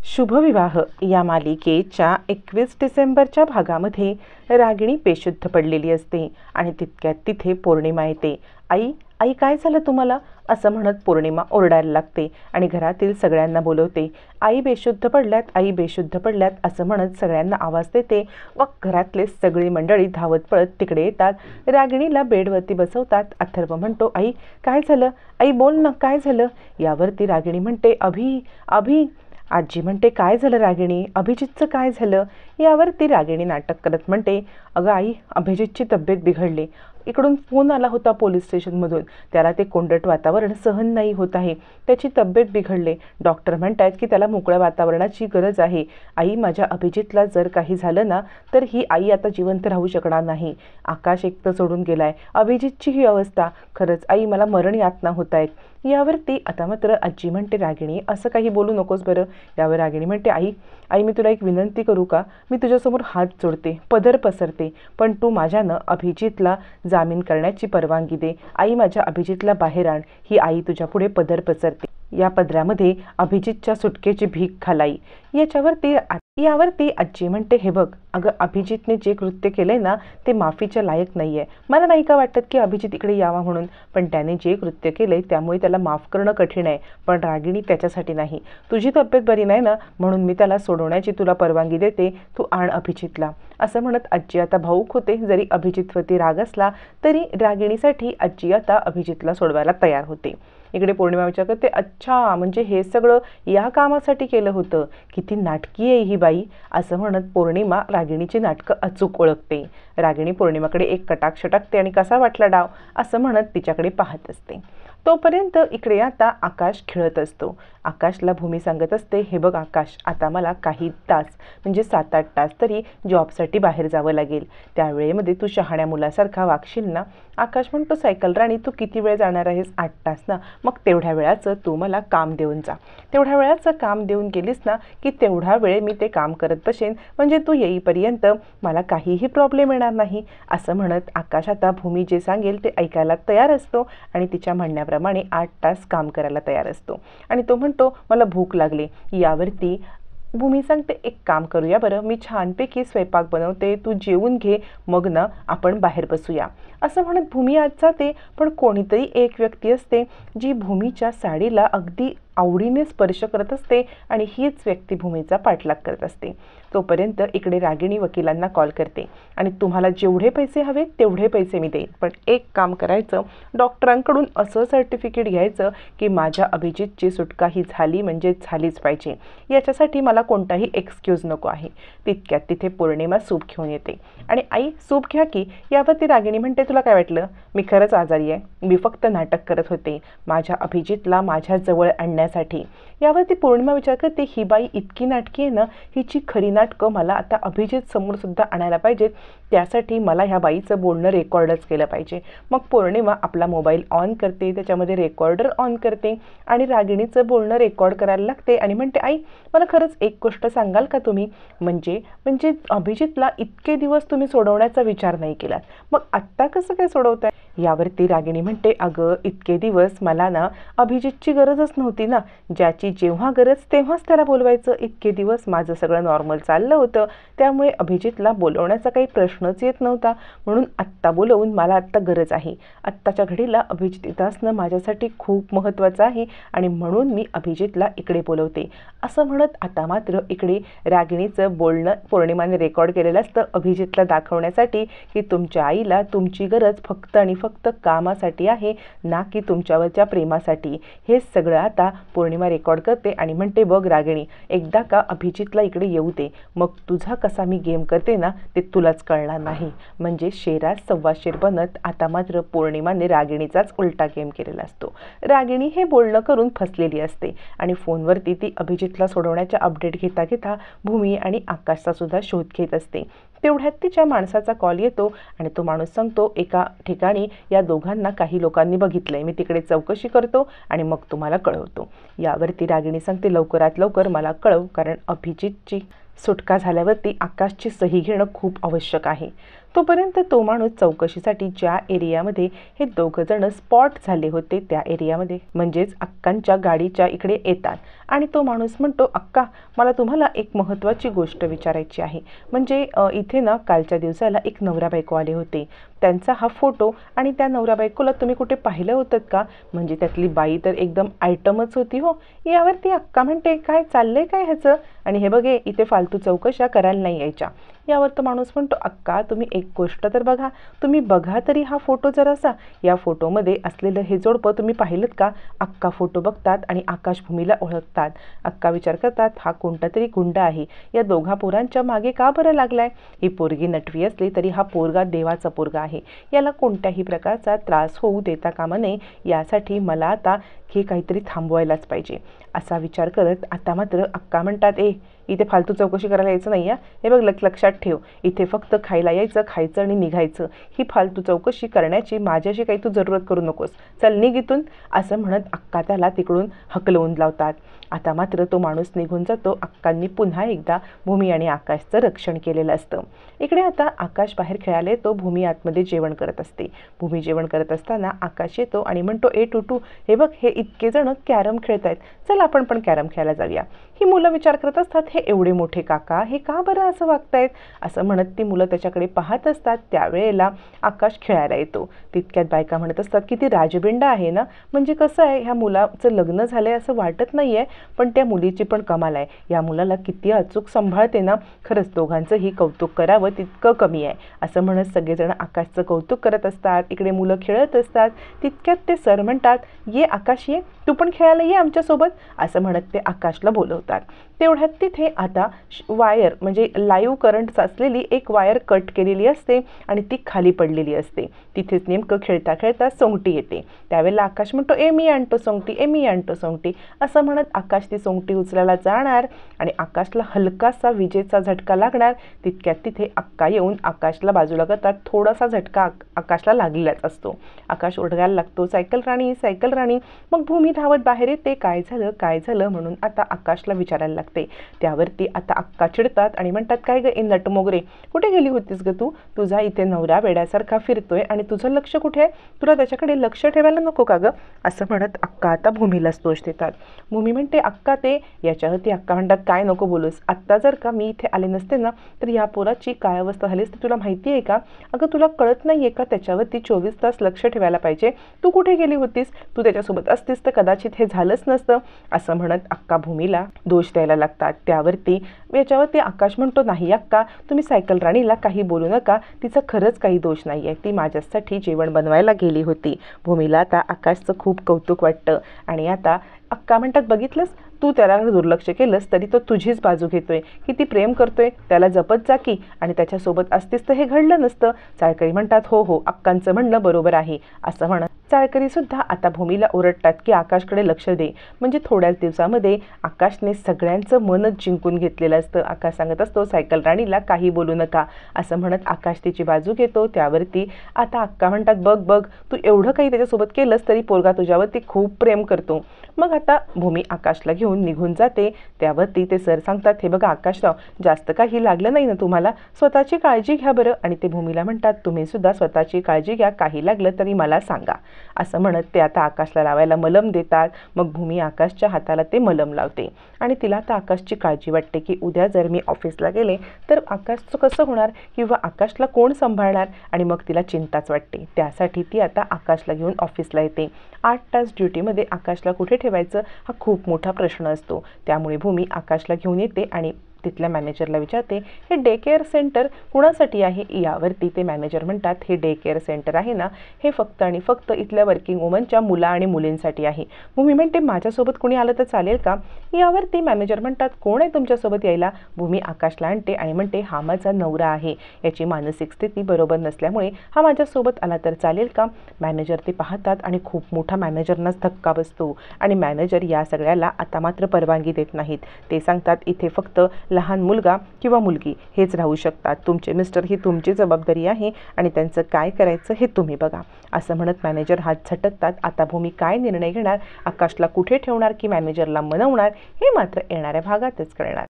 शुभविवाह या मालिकेच्या 21 डिसेंबरच्या भागामध्ये रागिणी बेशुद्ध पडलेली असते आणि तितक्यात तिथे पौर्णिमा येते. आई आई काय झालं तुम्हाला असं म्हणत पौर्णिमा ओरडायला लागते आणि घरातील सगळ्यांना बोलवते. आई बेशुद्ध पडल्यात, आई बेशुद्ध पडल्यात असं म्हणत सगळ्यांना आवाज देते व घरातले सगळी मंडळी धावत पळत तिकडे येतात. रागिणीला बेडवरती बसवतात. अथर्व म्हणतो, आई काय झालं, आई बोल ना काय झालं. यावरती रागिणी म्हणते, अभि अभि आजी म्हणते, काय झालं रागिणी, अभिजितचं काय झालं. यावरती रागिणी नाटक करत म्हणते, अगं आई अभिजितची तब्येत बिघडली. इकडून फोन आला होता पोलीस स्टेशनमधून. त्याला ते कोंडट वातावरण सहन नाही होत आहे, त्याची तब्येत बिघडले. डॉक्टर म्हणतात की त्याला मोकळ्या वातावरणाची गरज आहे. आई माझ्या अभिजितला जर काही झालं ना तर ही आई आता जिवंत राहू शकणार नाही. आकाश एकटं सोडून गेलाय. अभिजितची ही अवस्था, खरंच आई मला मरण यातना होत आहेत. यावरती आता मात्र आजी म्हणते, रागिणी असं काही बोलू नकोस बरं. यावर रागिणी म्हणते, आई आई मी तुला एक विनंती करू का. मी तुझ्यासमोर हात जोडते, पदर पसरते, पण तू माझ्यानं अभिजितला जामीन करण्याची परवानगी दे. आई माझ्या अभिजितला बाहेर आण. ही आई तुझ्या पुढे पदर पसरते. या पदरामध्ये अभिजितच्या सुटकेची भीक घालाई. यावरती आजी म्हणते, हे बघ अगं अभिजितने जे कृत्य केले ना ते माफीच्या लायक नाहीये. मला नाही का वाटत की अभिजित इकडे यावा म्हणून, पण त्याने जे कृत्य केले त्यामुळे त्याला माफ करणं कठीण आहे. पण रागिणी त्याच्यासाठी नाही. तुझी तब्येत बरी नाही ना म्हणून मी त्याला सोडवण्याची तुला परवानगी देते. तू आण अभिजितला. असं म्हणत आजी आता भाऊक होते. जरी अभिजितवरती राग असला तरी रागिणीसाठी आजी आता अभिजितला सोडवायला तयार होते. इकडे पौर्णिमा विचार करते, अच्छा म्हणजे हे सगळं या कामासाठी केलं होतं. किती नाटकी आहे ही बाई. असं म्हणत पौर्णिमा रागिणीची नाटकं अचूक ओळखते. रागिणी पौर्णिमाकडे एक कटाक्ष टाकते आणि कसा वाटला डाव असं म्हणत तिच्याकडे पाहत असते. तोपर्यंत इकडे आता आकाश खेळत असतो. आकाशला भूमी सांगत असते, हे बघ आकाश आता मला काही तास म्हणजे 7-8 तास तरी जॉबसाठी बाहेर जावं लागेल. त्यावेळेमध्ये तू शहाण्या मुलासारखा वागशील ना. आकाश म्हणतो, सायकल राणी तू किती वेळ जाणार आहेस. 8 तास ना. मग तेवढ्या वेळाचं तू मला काम देऊन जा. तेवढ्या वेळाचं काम देऊन गेलीस ना की तेवढा वेळ मी ते काम करत बसेन, म्हणजे तू येईपर्यंत मला काहीही प्रॉब्लेम येणार नाही. असं म्हणत आकाश आता भूमी जे सांगेल ते ऐकायला तयार असतो आणि तिच्या म्हणण्याप्रमाणे 8 तास काम करायला तयार असतो. आणि तो म्हणतो, मला भूक लागली. यावरती भूमी सांगते, एक काम करूया बरं, मी छानपैकी स्वयंपाक बनवते, तू जेवून घे, मग ना आपण बाहेर बसूया. असं म्हणत भूमी आत जाते. पण कोणीतरी एक व्यक्ती असते जी भूमीच्या साडीला अगदी आवडीने स्पर्श करत असते आणि हीच व्यक्ती भूमीचा पाठलाग करत असते. तोपर्यंत इकडे रागिणी वकिलांना कॉल करते आणि तुम्हाला जेवढे पैसे हवे तेवढे पैसे मी देईन, पण एक काम करायचं, डॉक्टरांकडून असं सर्टिफिकेट घ्यायचं की माझ्या अभिजितची सुटका ही झाली म्हणजे झालीच पाहिजे. याच्यासाठी मला कोणताही एक्सक्यूज नको आहे. तितक्यात तिथे पौर्णिमा सूप घेऊन येते आणि आई सूप घ्या की. यावरती रागिणी म्हणते, तुला काय वाटलं मी खरंच आजारी आहे. मी फक्त नाटक करत होते माझ्या अभिजितला माझ्या जवळ आणण्यासाठी. यावरती पौर्णिमा विचार करते, ही बाई इतकी नाटकी आहे ना, हिची खरी नाटकं मला आता अभिजित समोर सुद्धा आणायला पाहिजेत. त्यासाठी मला ह्या बाईचं बोलणं रेकॉर्डच केलं पाहिजे. मग पौर्णिमा आपला मोबाईल ऑन करते, त्याच्यामध्ये रेकॉर्डर ऑन करते आणि रागिणीचं बोलणं रेकॉर्ड करायला लागते आणि म्हणते, आई मला खरंच एक गोष्ट सांगाल का तुम्ही, म्हणजे अभिजितला इतके दिवस तुम्ही सोडवण्याचा विचार नाही केलात, मग आत्ता कसं काय सोडवताय. यावरती रागिणी म्हणते, अगं इतके दिवस मला ना अभिजितची गरजच नव्हती ना. ज्याची जेव्हा गरज तेव्हाच त्याला बोलवायचं. इतके दिवस माझं सगळं नॉर्मल चाललं होतं, त्यामुळे अभिजितला बोलवण्याचा काही प्रश्नच येत नव्हता. म्हणून आत्ता बोलवून मला आत्ता गरज आहे. आत्ताच्या घडीला अभिजित इथं असणं माझ्यासाठी खूप महत्त्वाचं आहे आणि म्हणून मी अभिजितला इकडे बोलवते. असं म्हणत आता मात्र इकडे रागिणीचं बोलणं पौर्णिमाने रेकॉर्ड केलेलं असतं अभिजितला दाखवण्यासाठी की तुमच्या आईला तुमची गरज फक्त आणि फक्त कामासाठी आहे, ना की तुमच्यावरच्या प्रेमासाठी. हे सगळं आता पौर्णिमा रेकॉर्ड करते आणि म्हणते, बघ रागिणी एकदा का अभिजितला इकडे येऊ दे, मग तुझा कसा मी गेम करते ना ते तुलाच कळणार नाही. म्हणजे शेरात सव्वा शेर बनत आता मात्र पौर्णिमाने रागिणीचाच उलटा गेम केलेला असतो. रागिणी हे बोलणं करून फसलेली असते आणि फोनवरती ती अभिजितला सोडवण्याच्या अपडेट घेता घेता भूमी आणि आकाशचा सुद्धा शोध घेत असते. तेवढ्यात तिच्या माणसाचा कॉल येतो आणि तो माणूस सांगतो, एका ठिकाणी या दोघांना काही लोकांनी बघितलंय, मी तिकडे चौकशी करतो आणि मग तुम्हाला कळवतो. यावरती रागिणी सांगते, लवकरात लवकर मला कळव, कारण अभिजितची सुटका झाल्यावरती आकाशची सही घेणं खूप आवश्यक आहे. तोपर्यंत तो माणूस चौकशीसाठी ज्या एरियामध्ये हे दोघं जण स्पॉट झाले होते त्या एरियामध्ये म्हणजेच अक्कांच्या गाडीच्या इकडे येतात आणि तो माणूस म्हणतो, अक्का मला तुम्हाला एक महत्त्वाची गोष्ट विचारायची आहे. म्हणजे इथे ना कालच्या दिवसाला एक नवरा बायको आले होते, त्यांचा हा फोटो आणि त्या नवरा बायकोला तुम्ही कुठे पाहिलं होतं का? म्हणजे त्यातली बाई तर एकदम आयटमच होती हो. यावरती अक्का म्हणते, काय चाललंय काय ह्याचं? आणि हे बघे इथे फालतू चौकशा करायला नाही यायच्या. यावर तो माणूस म्हणतो, अक्का तुम्ही एक गोष्ट तर बघा, तुम्ही बघा तरी हा फोटो जरासा. या फोटोमध्ये असलेलं हे जोडपं तुम्ही पाहिलं का? अक्का फोटो बघतात आणि आकाश भूमीला ओळखतात. अक्का विचार करतात, हा कोणता तरी गुंड आहे, या दोघा पोरांच्या मागे का बरं लागलाय? ही पोरगी नटवी असली तरी हा पोरगा देवाचा पोरगा आहे, याला कोणत्याही प्रकारचा त्रास होऊ देता कामा नये. यासाठी मला आता हे काहीतरी थांबवायलाच पाहिजे असा विचार करत आता मात्र अक्का म्हणतात, इथे फालतू चौकशी करायला यायचं नाही. हे बघ लक्षात ठेव, इथे फक्त खायला यायचं, खायचं आणि निघायचं. ही फालतू चौकशी करण्याची माझ्याशी काही तू जरूरत करू नकोस, चल निघ इथून असं म्हणत अक्का त्याला तिकडून हकलवून लावतात. आता मात्र तो माणूस निघून जातो. अक्कांनी पुन्हा एकदा भूमी आणि आकाशचं रक्षण केलेलं असतं. इकडे आता आकाश बाहेर खेळायला येतो, भूमी आतमध्ये जेवण करत असते. भूमी जेवण करत असताना आकाश येतो आणि म्हणतो, टुटू हे बघ हे इतके जण कॅरम खेळतायत, चल आपण पण कॅरम खेळायला जाऊया. ही मुलं विचार करत असतात, हे एवढे मोठे काका हे का बरं असं वागतायत असं म्हणत ती मुलं त्याच्याकडे पाहत असतात. त्यावेळेला आकाश खेळायला येतो. तितक्यात बायका म्हणत असतात, किती राजबिंडा आहे ना, म्हणजे कसं आहे ह्या मुलाचं लग्न झालंय असं वाटत नाहीये, पण त्या मुलीची पण कमाल आहे, या मुलाला किती अचूक सांभाळते ना, खरंच दोघांचंही कौतुक करावं तितकं कमी आहे असं म्हणत सगळेजण आकाशचं कौतुक करत असतात. इकडे मुलं खेळत असतात. तितक्यात ते सर म्हणतात, ये आकाश ये, तू पण खेळायला ये आमच्यासोबत असं म्हणत ते आकाशला बोलवतात. तेवढ्यात तिथे आता वायर म्हणजे लाईव्ह करंट असलेली एक वायर कट केलेली असते आणि ती खाली पडलेली असते. तिथेच नेमकं खेळता खेळता सोंगटी येते. त्यावेळेला आकाश म्हणतो, मी आणतो सोंगटी, मी आणतो सोंगटी असं म्हणत आकाश ती सोंगटी उचलायला जाणार आणि आकाशला हलकासा विजेचा झटका लागणार. तितक्यात तिथे अक्का येऊन आकाशला बाजूला करतात. थोडासा झटका आकाशला लागलेलाच असतो. आकाश ओरडायला लागतो, सायकल राणी सायकल राणी. मग भूमी धावत बाहेर येते. काय झालं काय झालं म्हणून आता आकाशला विचारायला लागते. त्यावरती आता अक्का चिडतात आणि म्हणतात, काय ग नट मोगरे, कुठे गेली होतीस ग तू? तुझा इथे नवरा वेड्यासारखा फिरतोय आणि तुझं लक्ष कुठे आहे? तुला त्याच्याकडे लक्ष ठेवायला नको का ग असं म्हणत अक्का आता भूमीलाच दोष देतात. भूमी म्हणते, अक्का ते याच्यावरती अक्का म्हणतात, काय नको बोलूस, आत्ता जर का मी इथे आले नसते ना तर या पोराची काय अवस्था झाली असते तुला माहिती आहे का? अगं तुला कळत नाहीये का, त्याच्यावरती 24 तास लक्ष ठेवायला पाहिजे. तू कुठे गेली होतीस? तू त्याच्यासोबत असतीस तर कदाचित हे झालंच नसतं असं म्हणत अक्का भूमीला दोष द्यायला लागतात. त्यावरती याच्यावरती आकाश म्हणतो, नाही अक्का तुम्ही सायकल राणीला काही बोलू नका, तिचा खरंच काही दोष नाही आहे, ती माझ्यासाठी जेवण बनवायला गेली होती. भूमीला आता आकाशचं खूप कौतुक वाटतं आणि आता अक्का म्हणतात, बघितलंस तू त्याला दुर्लक्ष केलंस तरी तो तुझीच बाजू घेतोय, किती प्रेम करतोय, त्याला जपत जा की, आणि त्याच्यासोबत असतीस तर हे घडलं नसतं. चाळकरी म्हणतात, हो हो अक्कांचं म्हणणं बरोबर आहे असं म्हणत चाळकरी सुद्धा आता भूमीला ओरडतात की आकाशकडे लक्ष दे. म्हणजे थोड्याच दिवसामध्ये आकाशने सगळ्यांचं मनच जिंकून घेतलेलं असतं. आकाश सांगत असतो, सायकल राणीला काही बोलू नका असं म्हणत आकाश तिची बाजू घेतो. त्यावरती आता अक्का म्हणतात, बघ बघ तू एवढं काही त्याच्यासोबत केलंस तरी पोरगा तुझ्यावरती खूप प्रेम करतो. मग आता भूमी आकाशला घेऊन निघून जाते. त्यावरती ते सर सांगतात, हे बघा आकाशराव, जास्त काही लागलं नाही ना तुम्हाला, स्वतःची काळजी घ्या बरं. आणि ते भूमीला म्हणतात, तुम्ही सुद्धा स्वतःची काळजी घ्या, काही लागलं तरी मला सांगा असं म्हणत ते आता आकाशला लावायला मलम देतात. मग भूमी आकाशच्या हाताला ते मलम लावते आणि तिला आता आकाशची काळजी वाटते की उद्या जर मी ऑफिसला गेले तर आकाशचं कसं होणार किंवा आकाशला कोण सांभाळणार, आणि मग तिला चिंताच वाटते. त्यासाठी ती आता आकाशला घेऊन ऑफिसला येते. 8 तास ड्युटीमध्ये आकाशला कुठे ठेवायचं हा खूप मोठा प्रश्न असतो. त्यामुळे भूमी आकाशला घेऊन येते आणि तिथल्या मॅनेजरला विचारते, हे डे केअर सेंटर कुणासाठी आहे? यावरती ते मॅनेजर म्हणतात, हे डे केअर सेंटर आहे ना, हे फक्त आणि फक्त इथल्या वर्किंग वुमनच्या मुला आणि मुलींसाठी आहे. भूमी म्हणते, माझ्यासोबत कोणी आलं तर चालेल का? यावरती मॅनेजर म्हणतात, कोण आहे तुमच्यासोबत यायला? भूमी आकाशला आणते आणि म्हणते, हा माझा नवरा आहे, याची मानसिक स्थिती बरोबर नसल्यामुळे हा माझ्यासोबत आला तर चालेल का? मॅनेजर ते पाहतात आणि खूप मोठा मॅनेजरनाच धक्का बसतो आणि मॅनेजर या सगळ्याला आता मात्र परवानगी देत नाहीत. ते सांगतात, इथे फक्त लहान मुलगा किंवा मुलगी हेच राहू शकतात, तुमचे मिस्टर ही तुमची जबाबदारी आहे आणि त्यांचं काय करायचं हे तुम्ही बघा असं म्हणत मॅनेजर हात झटकतात. आता भूमी काय निर्णय घेणार, आकाशला कुठे ठेवणार की मॅनेजरला मनवणार, हे मात्र येणाऱ्या भागातच कळणार.